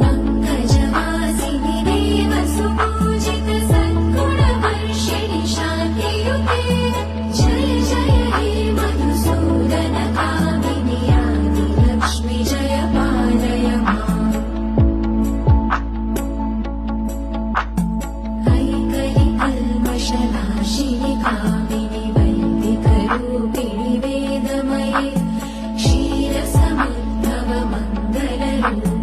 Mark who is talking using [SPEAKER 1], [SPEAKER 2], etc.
[SPEAKER 1] पङ्कजवासिनि देव सुपूजित सद्गुणवर्षिणि शान्तियुते जय जय हे मधुसूदन कामिनि आदिलक्ष्मि जय पालय माम् ऐकलिकल्मषनाशिनि कामिनि वैदिकरूपिणि वेदमये क्षीरसमुद्भव मङ्गलरूपिणि